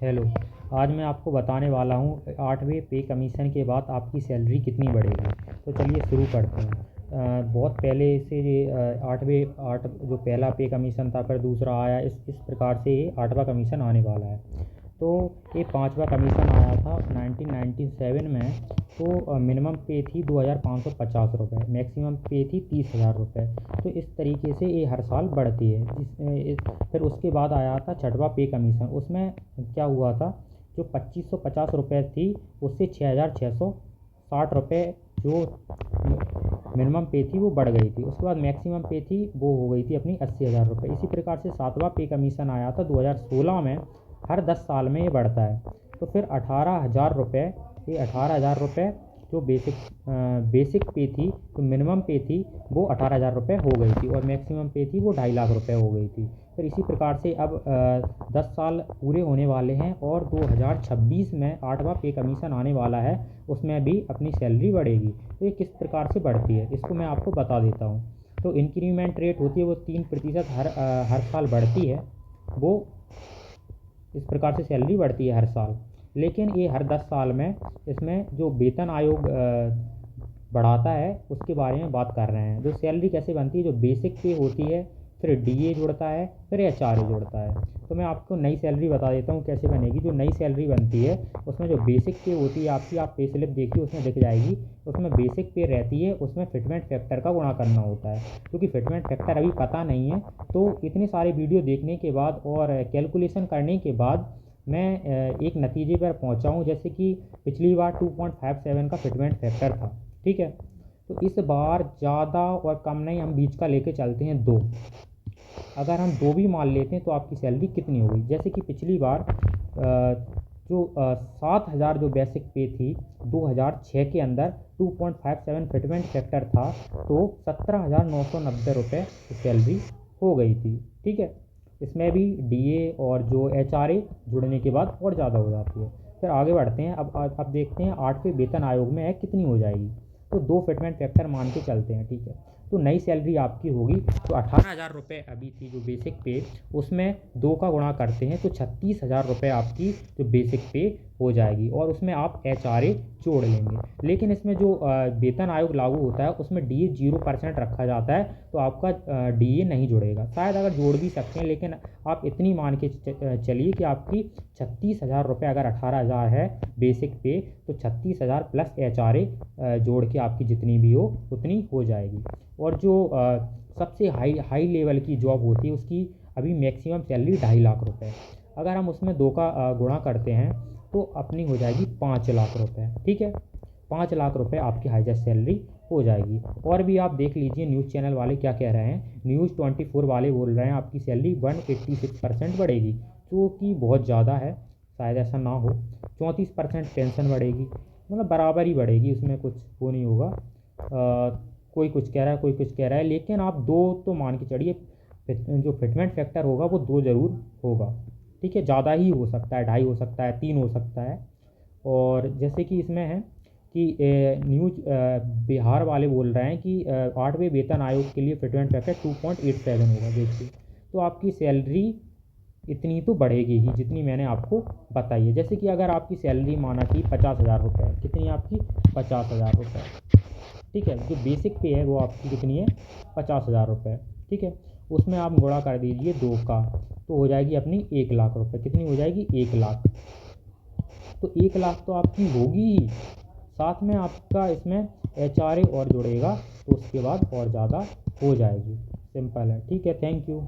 Hello. आज मैं आपको बताने वाला हूँ 8वें पे कमीशन के बाद आपकी सैलरी कितनी बढ़ेगी। तो चलिए शुरू करते हैं। बहुत पहले से ये 8 जो पहला पे कमीशन था, फिर दूसरा आया, इस प्रकार से ये 8वां कमीशन आने वाला है। तो ये 5वां कमीशन आया था 1997 में। तो मिनिमम पे थी 2550 रुपये, मैक्सिमम पे थी 30,000 रुपये। तो इस तरीके से ये हर साल बढ़ती है। फिर उसके बाद आया था 6वां पे कमीशन। उसमें क्या हुआ था, जो 2550 रुपये थी उससे 6660 रुपये जो मिनिमम पे थी वो बढ़ गई थी। उसके बाद मैक्सिमम पे थी वो हो गई थी अपनी 80,000 रुपये। इसी प्रकार से 7वां पे कमीशन आया था 2016 में। हर 10 साल में ये बढ़ता है। तो फिर 18,000 रुपये, ये 18,000 रुपये जो बेसिक पे थी, तो मिनिमम पे थी वो 18,000 रुपये हो गई थी, और मैक्सिमम पे थी वो 2.5 लाख रुपये हो गई थी। फिर इसी प्रकार से अब 10 साल पूरे होने वाले हैं और 2026 में 8वां पे कमीशन आने वाला है। उसमें भी अपनी सैलरी बढ़ेगी। तो ये किस प्रकार से बढ़ती है इसको मैं आपको बता देता हूँ। तो इंक्रीमेंट रेट होती है वो 3% हर साल बढ़ती है। वो इस प्रकार से सैलरी बढ़ती है हर साल। लेकिन ये हर 10 साल में इसमें जो वेतन आयोग बढ़ाता है उसके बारे में बात कर रहे हैं। जो सैलरी कैसे बनती है, जो बेसिक पे होती है, फिर डीए जुड़ता है, फिर एचआरए जुड़ता है। तो मैं आपको नई सैलरी बता देता हूँ कैसे बनेगी। जो नई सैलरी बनती है उसमें जो बेसिक पे होती है आपकी, आप पे स्लिप देखिए उसमें दिख जाएगी। उसमें बेसिक पे रहती है, उसमें फिटमेंट फैक्टर का गुणा करना होता है। क्योंकि फिटमेंट फैक्टर अभी पता नहीं है, तो इतने सारे वीडियो देखने के बाद और कैलकुलेशन करने के बाद मैं एक नतीजे पर पहुंचा हूं। जैसे कि पिछली बार 2.57 का फिटमेंट फैक्टर था, ठीक है। तो इस बार ज़्यादा और कम नहीं, हम बीच का लेके चलते हैं 2। अगर हम 2 भी मान लेते हैं तो आपकी सैलरी कितनी होगी। जैसे कि पिछली बार जो 7,000 जो बेसिक पे थी 2006 के अंदर, 2.57 फिटमेंट फैक्टर था, तो 17,990 रुपये सैलरी हो गई थी, ठीक है। इसमें भी डीए और जो एचआरए जुड़ने के बाद और ज़्यादा हो जाती है। फिर आगे बढ़ते हैं। अब देखते हैं 8वें वेतन आयोग में है कितनी हो जाएगी। तो 2 फिटमेंट फैक्टर मान के चलते हैं, ठीक है। तो नई सैलरी आपकी होगी, तो 18,000 रुपये अभी थी जो बेसिक पे, उसमें 2 का गुणा करते हैं तो 36,000 रुपये आपकी जो बेसिक पे हो जाएगी, और उसमें आप एचआरए जोड़ लेंगे। लेकिन इसमें जो वेतन आयोग लागू होता है उसमें डीए 0% रखा जाता है, तो आपका डीए नहीं जुड़ेगा। शायद अगर जोड़ भी सकते हैं, लेकिन आप इतनी मान के चलिए कि आपकी 36,000 रुपये, अगर 18,000 है बेसिक पे, तो 36,000 प्लस एचआरए जोड़ के आपकी जितनी भी हो उतनी हो जाएगी। और जो सबसे हाई लेवल की जॉब होती है उसकी अभी मैक्सिमम सैलरी 2.5 लाख रुपये। अगर हम उसमें 2 का गुणा करते हैं तो अपनी हो जाएगी 5 लाख रुपये, ठीक है। 5 लाख रुपये आपकी हाईएस्ट सैलरी हो जाएगी। और भी आप देख लीजिए न्यूज़ चैनल वाले क्या कह रहे हैं। न्यूज़ 24 वाले बोल रहे हैं आपकी सैलरी 186% बढ़ेगी, जो कि बहुत ज़्यादा है, शायद ऐसा ना हो। 34% पेंशन बढ़ेगी, मतलब बराबर ही बढ़ेगी, उसमें कुछ वो नहीं होगा। कोई कुछ कह रहा है, कोई कुछ कह रहा है, लेकिन आप 2 तो मान के चढ़िए। जो फिटमेंट फैक्टर होगा वो 2 ज़रूर होगा, ठीक है। ज़्यादा ही हो सकता है, 2.5 हो सकता है, 3 हो सकता है। और जैसे कि इसमें है कि न्यूज बिहार वाले बोल रहे हैं कि 8वें वेतन आयोग के लिए फिटमेंट फैक्टर 2.87 होगा। देखिए, तो आपकी सैलरी इतनी तो बढ़ेगी ही जितनी मैंने आपको बताई है। जैसे कि अगर आपकी सैलरी माना कि 50,000 रुपये, कितनी आपकी 50,000 रुपये, ठीक है। जो बेसिक पे है वो आपकी कितनी है 50,000 रुपये, ठीक है। उसमें आप गुणा कर दीजिए 2 का, तो हो जाएगी अपनी 1 लाख रुपये। कितनी हो जाएगी 1 लाख। तो 1 लाख तो आपकी होगी ही, साथ में आपका इसमें एचआरए और जुड़ेगा, तो उसके बाद और ज़्यादा हो जाएगी। सिंपल है, ठीक है। Thank you.